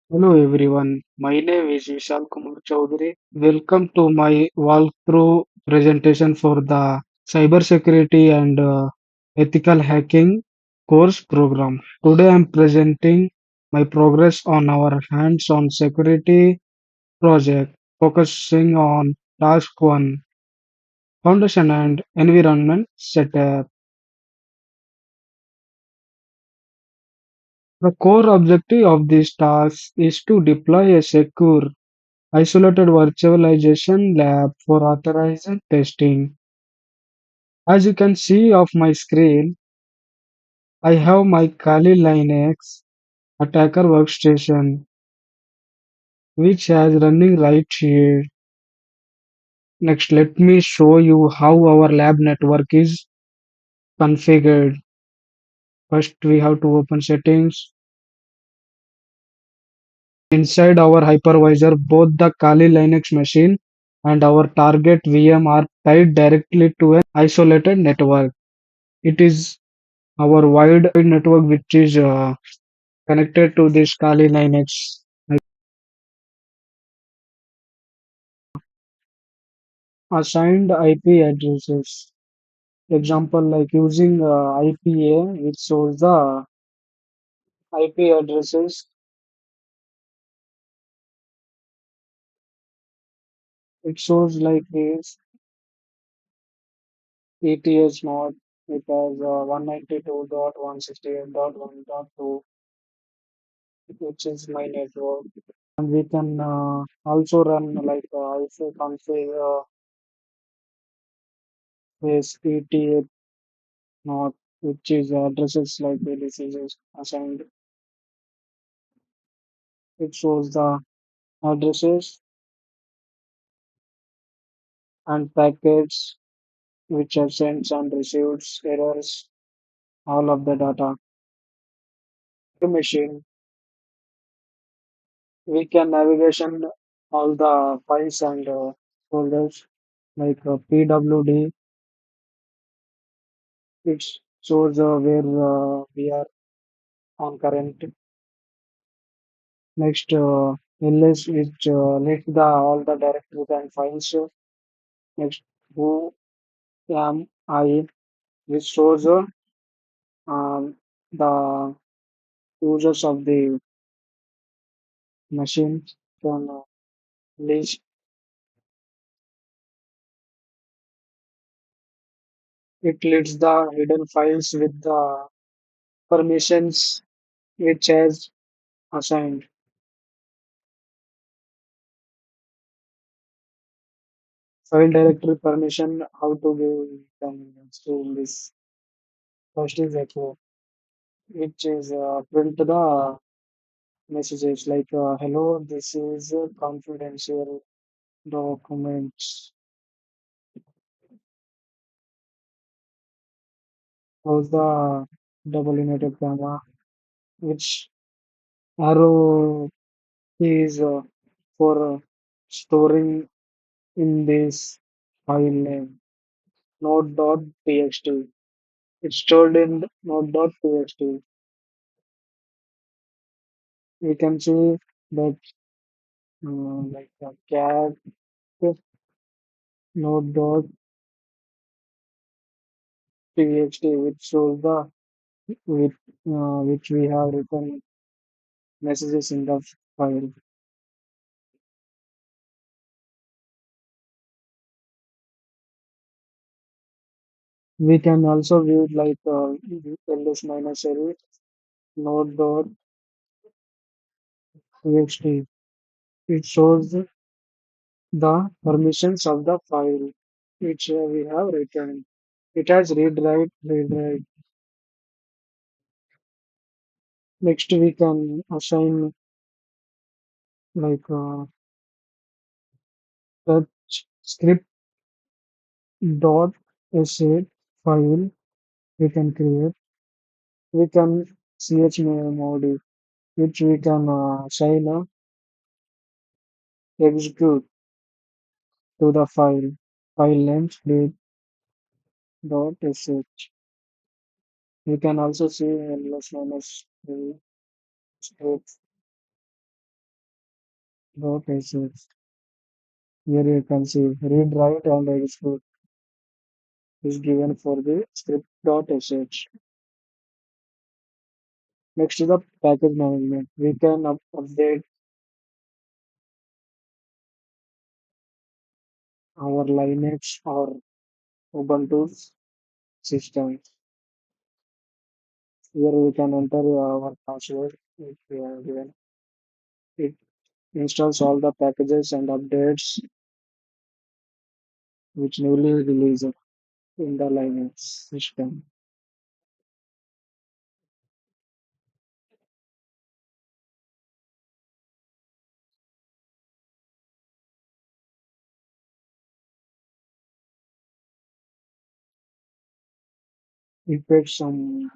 Hello everyone, my name is Vishal Kumar Chaudhary. Welcome to my walkthrough presentation for the Cybersecurity and Ethical Hacking course program. Today I am presenting my progress on our hands-on security project focusing on task 1, foundation and environment setup. The core objective of this task is to deploy a secure isolated virtualization lab for authorized testing. As you can see off my screen, I have my Kali Linux attacker workstation, which has running right here. Next, let me show you how our lab network is configured. First, we have to open settings. Inside our hypervisor, both the Kali Linux machine and our target VM are tied directly to an isolated network. It is our wide network which is connected to this Kali Linux. Assigned IP addresses. Example like using IPA, which shows the IP addresses. It shows like this ETS mod. It has 192.168.1.2, which is my network. And we can also run like if we configure this ETA mod, which is addresses like this is assigned. It shows the addresses and packets which have sent and received errors, all of the data. To machine, we can navigation all the files and folders like PWD. It shows where we are on current. Next, ls which lists the all the directories and files. Next, who am I? Which shows um, the users of the machine can list. It lists the hidden files with the permissions which has assigned. File directory permission, how to give them to this. First is echo, which is print the messages like hello, this is confidential documents. How's the double united gamma, which arrow is for storing in this file name node.txt. It's stored in node.txt. We can see that like a cat node.txt, which shows the with which we have written messages in the file. We can also view like ls minus l node.txt. It shows the permissions of the file which we have written. It has read write. Next, we can assign like touch script dot sh file we can create. We can chmod which we can assign a execute to the file name script.sh. We can also see ls minus script dot sh. Here you can see read, write, and execute is given for the script dot sh. Next is the package management. We can update our Linux or Ubuntu system. Here we can enter our password if we are given. It installs all the packages and updates which newly released in the Linux system. It takes some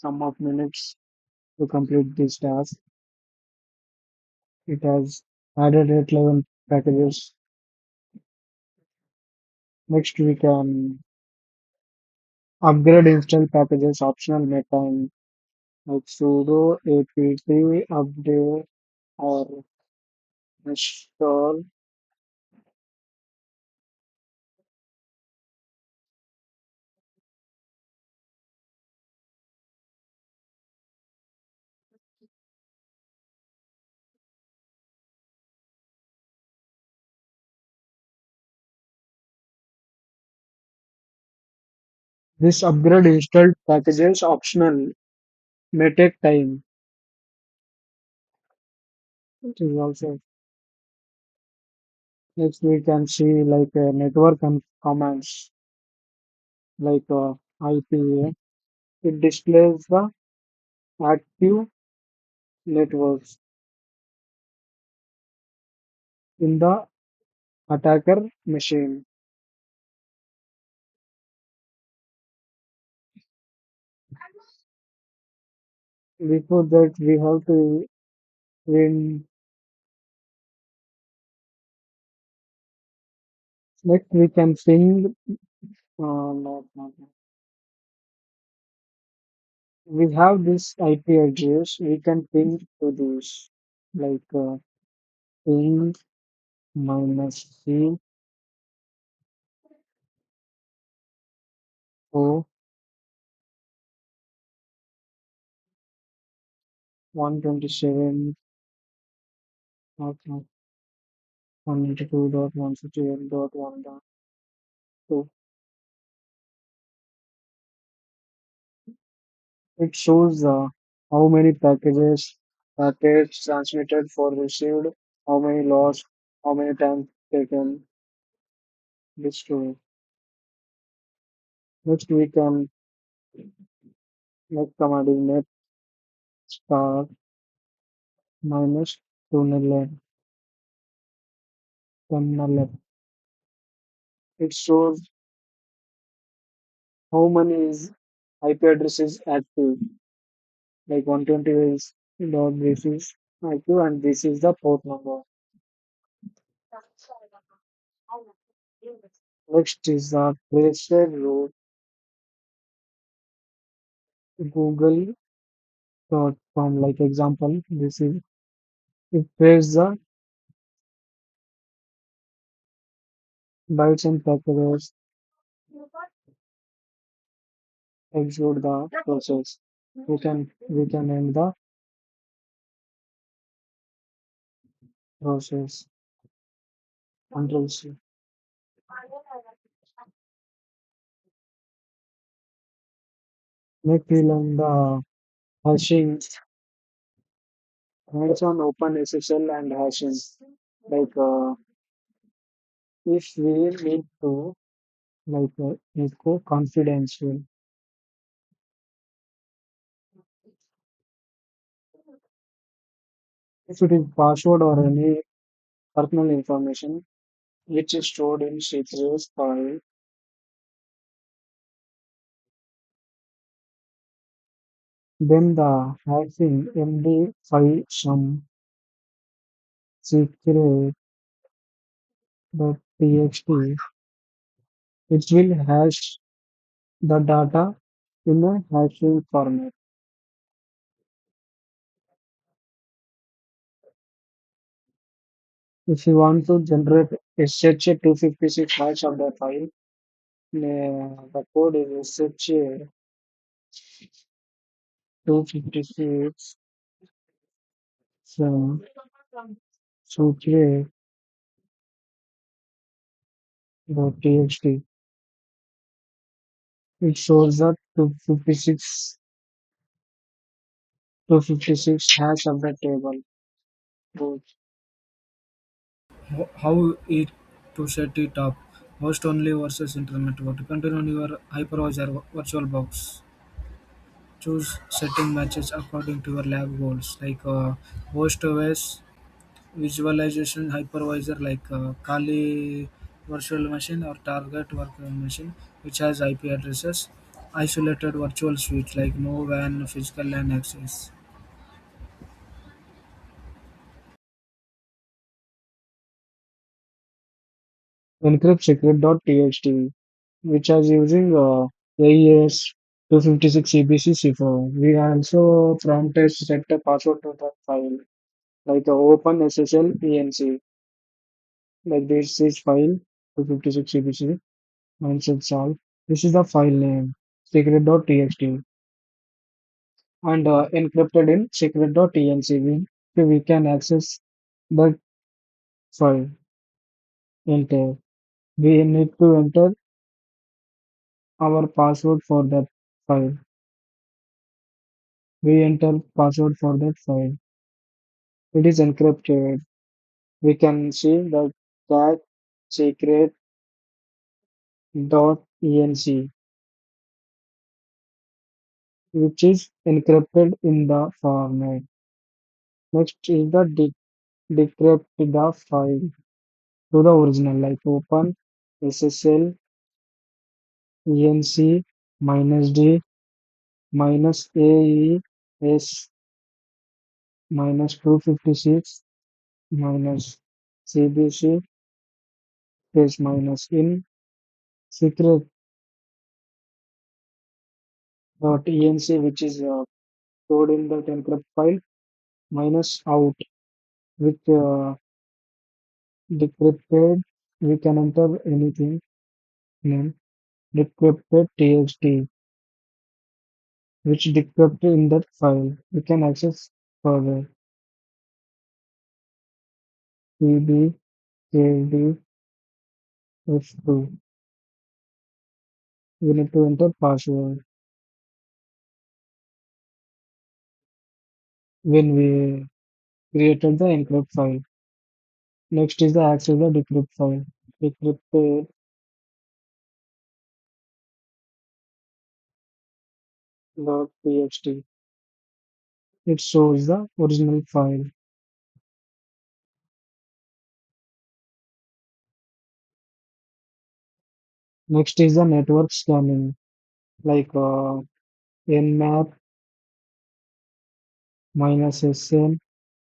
of minutes to complete this task. It has added 811 packages. Next we can upgrade install packages optional method like sudo apt update or install. This upgrade installed packages optional may take time. It is also next we can see like network commands like IPA. It displays the active networks in the attacker machine. Before that, we have to win. Next, we can ping. No. We have this IP address. We can ping to this like ping minus C O 127 dot 192.158.1.2. It shows how many packets transmitted for received, how many lost, how many times taken. This too. Next we can make command is net star minus tunnel. It shows how many is IP addresses active. Like 120 is dot this is active and this is the port number. Next is the traced route google.com. Like example, this is it traces the bytes and packages, execute the process. We can end the process. Control C. Next we learn the hashing hands on open SSL and hashing. Like if we need to like echo confidential. If it is password or any personal information which is stored in secret file, then the hashing MD5 some secret txt, it will hash the data in a hashing format. If you want to generate SHA-256 hash of the file, the code is SHA-256 from sucre.txt. It shows the 256 hash of the table. Root. How it to set it up? Host only versus internet. What continue on your hypervisor virtual box. Choose setting matches according to your lab goals like host OS, visualization hypervisor like Kali virtual machine or target virtual machine which has IP addresses. Isolated virtual switch like no WAN physical LAN access. Encrypt secret.txt, which is using AES 256 EBC cipher. We also prompted set a password to that file, like open SSL ENC, like this is file 256 EBC, mindset solve. This is the file name, secret.txt, and encrypted in secret.enc. We can access the file. Enter. We need to enter our password for that file. We enter password for that file. It is encrypted. We can see the cat secret.enc, which is encrypted in the format. Next is the decrypt the file to the original, like open SSL ENC -d -AES -256 -CBC space minus in secret.enc, which is stored in that encrypt file, minus out with decrypted. We can enter anything name decrypted txt, which decrypted in that file. We can access further pbkdf2. We need to enter password when we created the encrypt file. Next is the access the decrypt file. Decrypted.txt. It shows the original file. Next is the network scanning, like nmap -sn,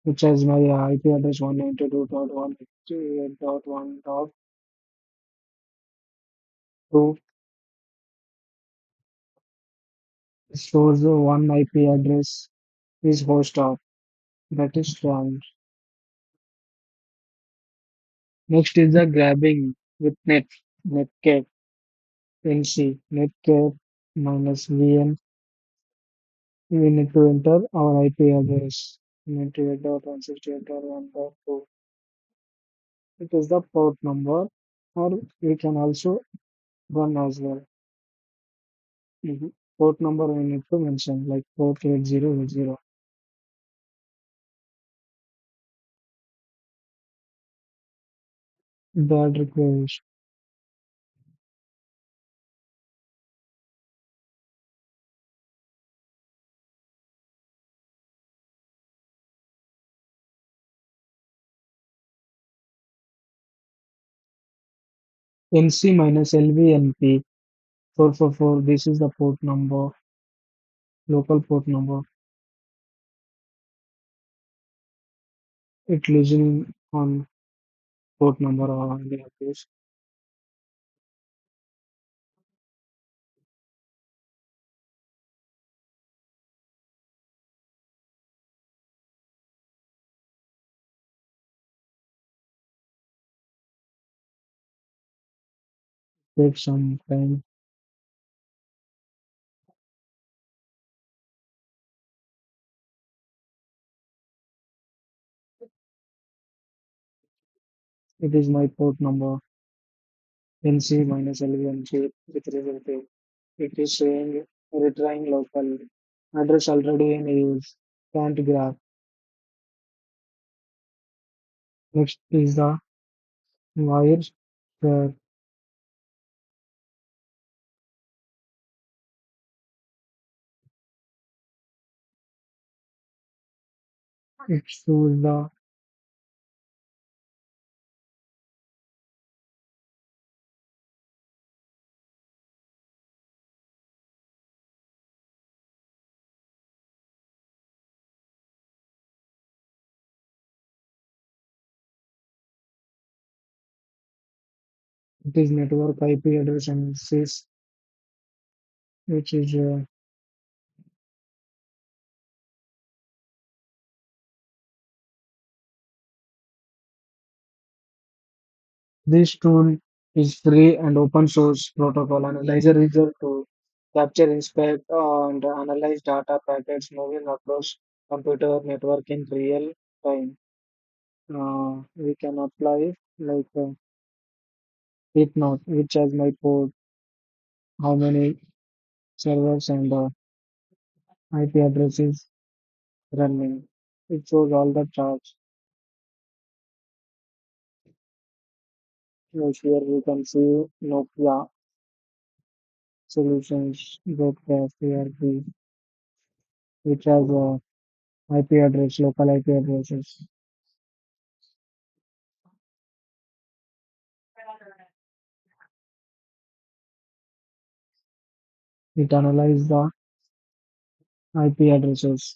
which has my IP address 192.168.1.2. Stores the one IP address is host of, that is strong. Next is the grabbing with netcat nc netcat -vn. We need to enter our IP address 98.168.1.2. It is the port number, or we can also run as well. Port number we need to mention, like port 8080. That requires NC-LVNP 444. This is the port number, local port number. It listening on port number or any of this. Take some time. It is my port number NC-11G with result. It is saying retrying local address already in use. Can't grab. Next is the wire share. It shows the it is network IP address analysis, which is this tool is free and open source protocol analyzer result to capture, inspect, and analyze data packets moving across computer network in real time. We can apply like it not which has my port, how many servers and IP addresses running. It shows all the charts. Here we can see Nokia solutions, broadcast ERP, which has IP address, local IP addresses. It analyzes the IP addresses,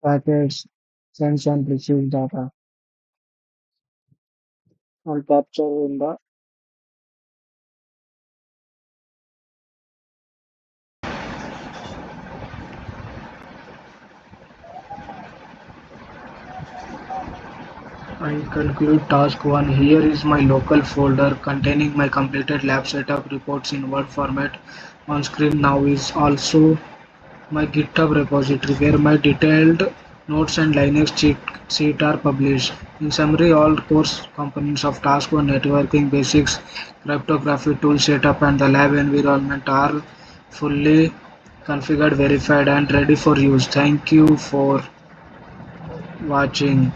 packets, sends and receives data, and capture in the I conclude task 1. Here is my local folder containing my completed lab setup reports in Word format. On screen now is also my GitHub repository where my detailed notes and Linux cheat sheet are published. In summary, all course components of task 1 networking basics, cryptography tool setup and the lab environment are fully configured, verified and ready for use. Thank you for watching.